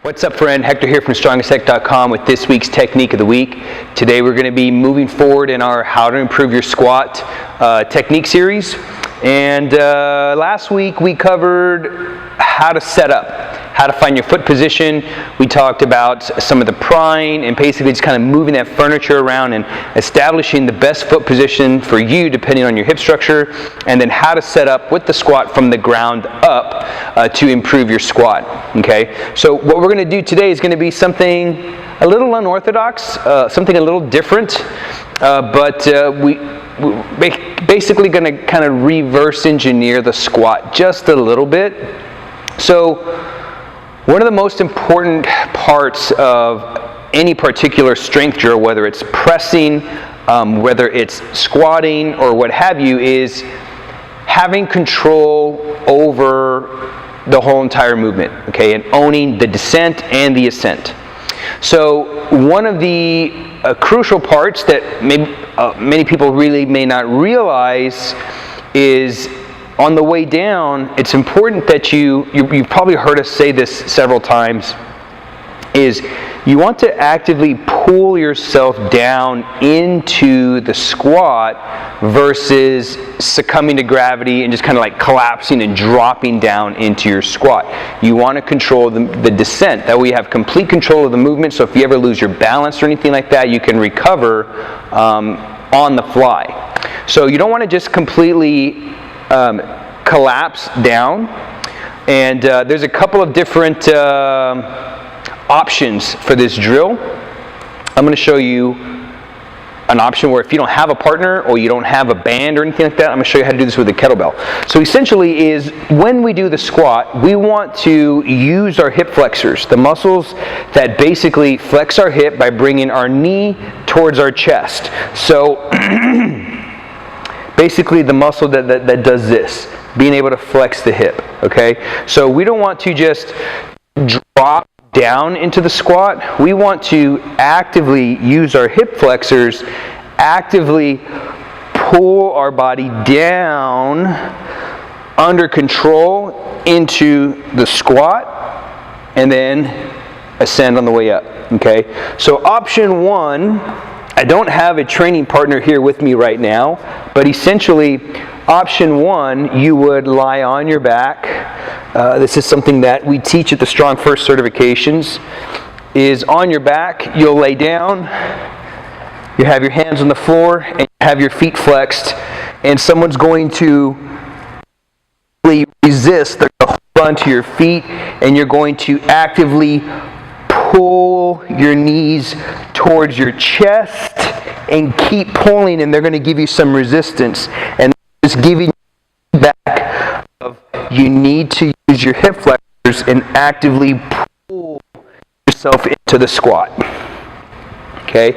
What's up, friend? Hector here from StrongestHec.com with this week's Technique of the Week. Today we're going to be moving forward in our How to Improve Your Squat technique series. And last week we covered how to set up, how to find your foot position. We talked about some of the prying and basically just kind of moving that furniture around and establishing the best foot position for you depending on your hip structure, and then how to set up with the squat from the ground up to improve your squat. Okay, so what we're going to do today is going to be something a little unorthodox, something a little different, but we're basically going to kind of reverse engineer the squat just a little bit. So one of the most important parts of any particular strength drill, whether it's pressing, whether it's squatting or what have you, is having control over the whole entire movement, okay, and owning the descent and the ascent. So one of the crucial parts that many people really may not realize is on the way down, it's important that you've probably heard us say this several times, is you want to actively pull yourself down into the squat versus succumbing to gravity and just kind of like collapsing and dropping down into your squat. You want to control the descent. That way you have complete control of the movement, so if you ever lose your balance or anything like that, you can recover on the fly. So you don't want to just completely collapse down, and there's a couple of different options for this drill. I'm going to show you an option where if you don't have a partner or you don't have a band or anything like that, I'm going to show you how to do this with a kettlebell. So essentially is when we do the squat, we want to use our hip flexors, the muscles that basically flex our hip by bringing our knee towards our chest. So basically the muscle that does this, being able to flex the hip, okay? So we don't want to just drop down into the squat. We want to actively use our hip flexors, actively pull our body down under control into the squat, and then ascend on the way up, okay? So option one, I don't have a training partner here with me right now, but essentially option one, you would lie on your back. This is something that we teach at the Strong First certifications, is on your back, you'll lay down, you have your hands on the floor, and you have your feet flexed, and someone's going to resist, they're going to hold onto your feet, and you're going to actively pull your knees towards your chest and keep pulling, and they're going to give you some resistance, and just giving you back of you need to use your hip flexors and actively pull yourself into the squat. Okay.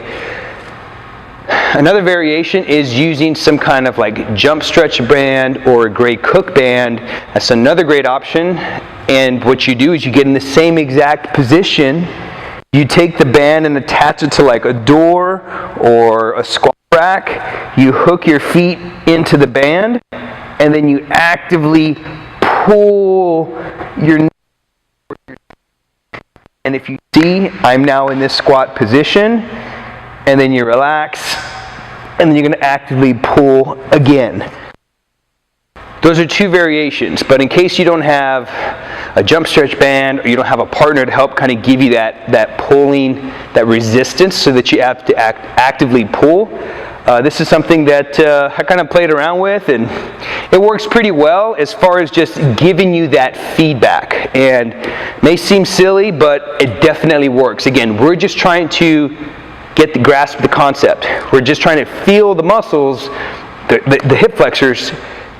Another variation is using some kind of like jump stretch band or a Gray Cook band. That's another great option. And what you do is you get in the same exact position. You take the band and attach it to like a door or a squat rack. You hook your feet into the band, and then you actively pull your knee. And if you see, I'm now in this squat position, and then you relax, and then you're going to actively pull again. Those are two variations, but in case you don't have a jump stretch band or you don't have a partner to help kind of give you that pulling, that resistance so that you have to actively pull, this is something that I kind of played around with, and it works pretty well as far as just giving you that feedback. And it may seem silly, but it definitely works. Again, we're just trying to get the grasp of the concept. We're just trying to feel the muscles, the hip flexors,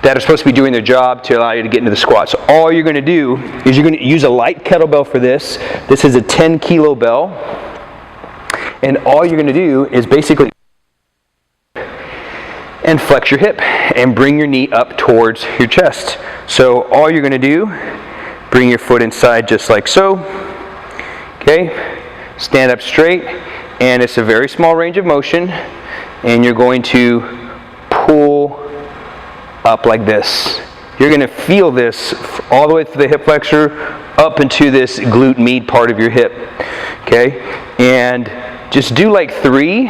that are supposed to be doing their job to allow you to get into the squat. So all you're going to do is you're going to use a light kettlebell for this. This is a 10 kilo bell. And all you're going to do is basically and flex your hip and bring your knee up towards your chest. So all you're going to do, bring your foot inside just like so. Okay, stand up straight, and it's a very small range of motion, and you're going to pull up like this. you're going to feel this all the way through the hip flexor up into this glute med part of your hip. Okay? And just do like 3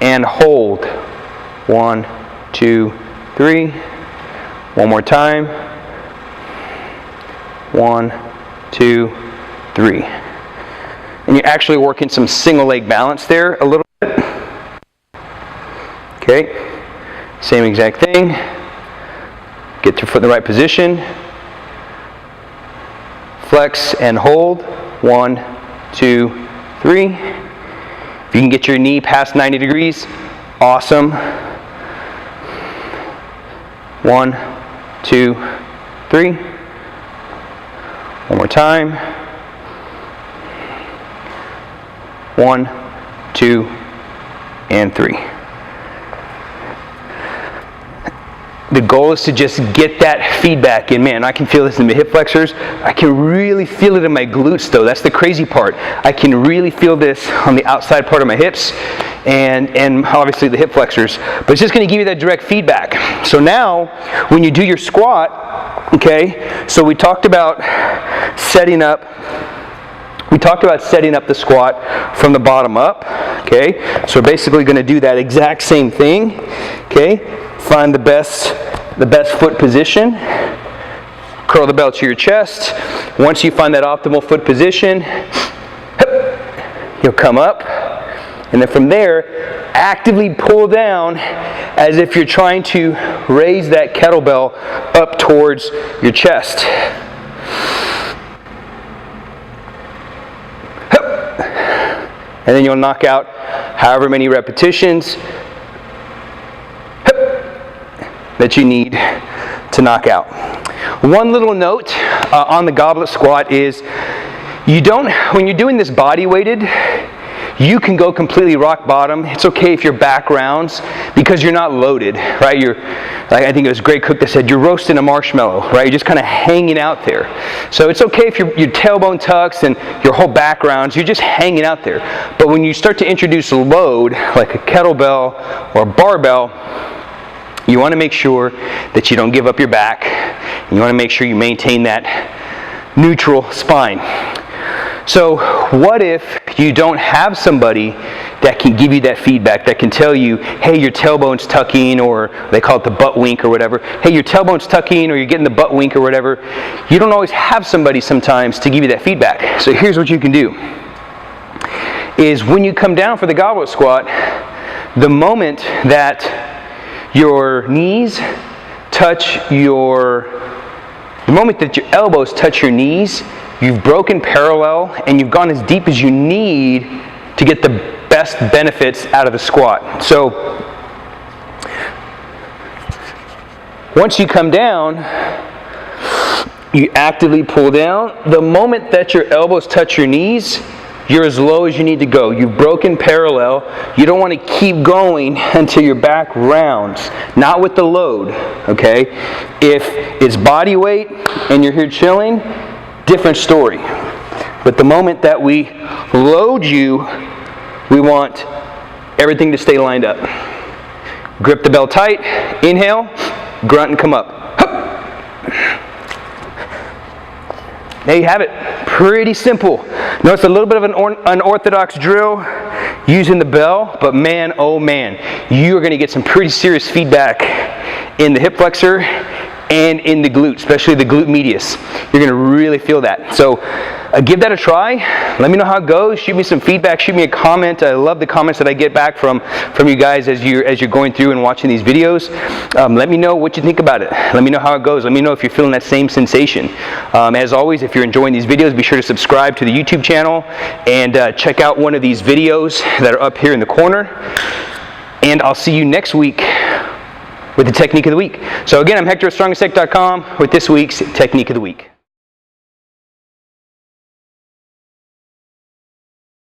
and hold. 1, 2, 3. One more time. 1, 2, 3. And you're actually working some single leg balance there a little bit. Okay. Same exact thing. Get your foot in the right position. Flex and hold. 1, 2, 3. If you can get your knee past 90 degrees, awesome. 1, 2, 3. One more time. 1, 2, and 3. The goal is to just get that feedback in. Man, I can feel this in my hip flexors. I can really feel it in my glutes though. That's the crazy part. I can really feel this on the outside part of my hips and obviously the hip flexors. But it's just going to give you that direct feedback. So now, when you do your squat, okay, so we talked about setting up the squat from the bottom up, okay? So we're basically going to do that exact same thing, okay? Find the best foot position. Curl the bell to your chest. Once you find that optimal foot position, you'll come up, and then from there, actively pull down as if you're trying to raise that kettlebell up towards your chest. And then you'll knock out however many repetitions that you need to knock out. One little note on the goblet squat is when you're doing this body weighted, you can go completely rock bottom. It's okay if your back rounds because you're not loaded, right? I think it was Greg Cook that said you're roasting a marshmallow, right? You're just kind of hanging out there. So it's okay if your tailbone tucks and your whole back rounds, you're just hanging out there. But when you start to introduce a load, like a kettlebell or a barbell, you want to make sure that you don't give up your back. You want to make sure you maintain that neutral spine. So what if you don't have somebody that can give you that feedback, that can tell you, hey, your tailbone's tucking, or they call it the butt wink or whatever. Hey, your tailbone's tucking, or you're getting the butt wink or whatever. You don't always have somebody sometimes to give you that feedback. So here's what you can do. Is when you come down for the goblet squat, the moment that your knees touch the moment that your elbows touch your knees, you've broken parallel and you've gone as deep as you need to get the best benefits out of the squat. So once you come down, you actively pull down. The moment that your elbows touch your knees, you're as low as you need to go. You've broken parallel. You don't want to keep going until your back rounds. Not with the load, okay? If it's body weight and you're here chilling, different story. But the moment that we load you, we want everything to stay lined up. Grip the bell tight, inhale, grunt and come up. There you have it. Pretty simple. Notice a little bit of an unorthodox drill using the bell, but man, oh man, you are going to get some pretty serious feedback in the hip flexor and in the glute, especially the glute medius. You're going to really feel that. So give that a try. Let me know how it goes. Shoot me some feedback. Shoot me a comment. I love the comments that I get back from you guys as you're going through and watching these videos. Let me know what you think about it. Let me know how it goes. Let me know if you're feeling that same sensation. As always, if you're enjoying these videos, be sure to subscribe to the YouTube channel and check out one of these videos that are up here in the corner. And I'll see you next week with the Technique of the Week. So again, I'm Hector at StrongestHec.com with this week's Technique of the Week.